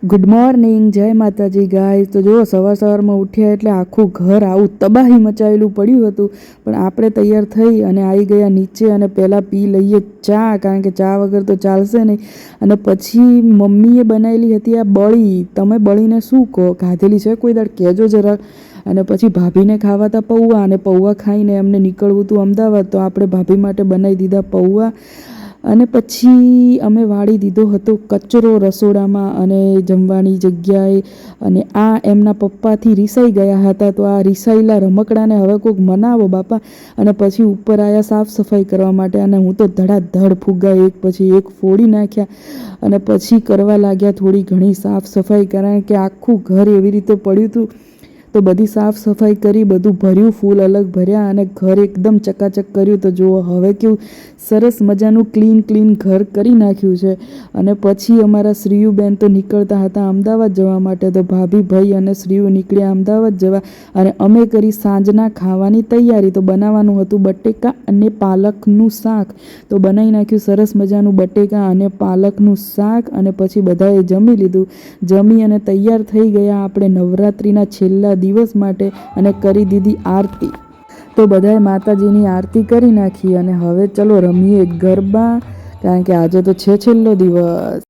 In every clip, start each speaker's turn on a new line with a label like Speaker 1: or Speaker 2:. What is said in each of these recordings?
Speaker 1: Good morning, જય માતાજી ગાય. તો જો સવારમાં ઉઠ્યા એટલે આખું ઘર આવું તબાહી મચાવેલું પડ્યું હતું, પણ આપણે તૈયાર થઈ અને આવી ગયા નીચે અને પહેલાં પી લઈએ ચા, કારણ કે ચા વગર તો ચાલશે નહીં. અને પછી મમ્મીએ બનાવેલી હતી આ બળી. તમે બળીને શું કહો, ખાધેલી છે કોઈ દાડ કહેજો જરાક. અને પછી ભાભીને ખાવાતા પૌવા, અને પૌવા ખાઈને એમને નીકળવું હતું અમદાવાદ, તો આપણે ભાભી માટે બનાવી દીધા પૌવા. અને પછી અમે વાળી દીધો હતો કચરો રસોડામાં અને જમવાની જગ્યાએ. અને આ એમના પપ્પાથી રીસાઈ ગયા હતા, તો આ રીસાયેલા રમકડાને હવે કોઈક મનાવો બાપા. અને પછી ઉપર આવ્યા સાફ સફાઈ કરવા માટે, અને હું તો ધડાધડ ફુગ્ગા એક પછી એક ફોડી નાખ્યા. અને પછી કરવા લાગ્યા થોડી ઘણી સાફ સફાઈ, કારણ કે આખું ઘર એવી રીતે પડ્યું હતું. તો બધી સાફ સફાઈ કરી, બધું ભર્યું, ફૂલ અલગ ભર્યા અને ઘર એકદમ ચકાચક કર્યું. તો જુઓ હવે કેવું સરસ મજાનું ક્લીન ઘર કરી નાખ્યું છે. અને પછી અમારા શ્રીયુબેન તો નીકળતા હતા અમદાવાદ જવા માટે, તો ભાભી ભાઈ અને શ્રીયુ નીકળ્યા અમદાવાદ જવા. અને અમે કરી સાંજના ખાવાની તૈયારી. તો બનાવવાનું હતું બટેકા અને પાલકનું શાક. તો બનાવી નાખ્યું સરસ મજાનું બટેકા અને પાલકનું શાક. અને પછી બધાએ જમી લીધું. જમી અને તૈયાર થઈ ગયા આપણે નવરાત્રિના છેલ્લા દિવસ માટે, અને કરી દીધી આરતી. તો બધાએ માતાજીની આરતી કરી નાખી. અને હવે ચલો રમીએ ગરબા, કારણ કે આજે તો છે છેલ્લો દિવસ.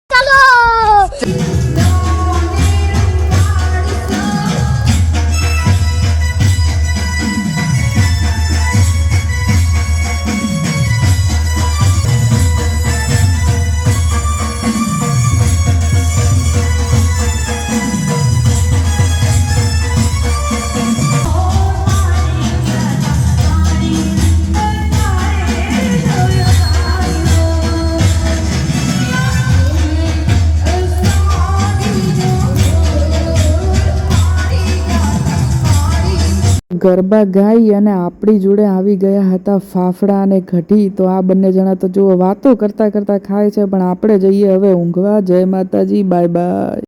Speaker 1: ગરબા ગાઈ અને આપણી જોડે આવી ગયા હતા ફાફડા અને કઢી. તો આ બંને જણા તો જુઓ વાતો કરતાં કરતાં ખાય છે, પણ આપણે જઈએ હવે ઊંઘવા. જય માતાજી, બાય બાય.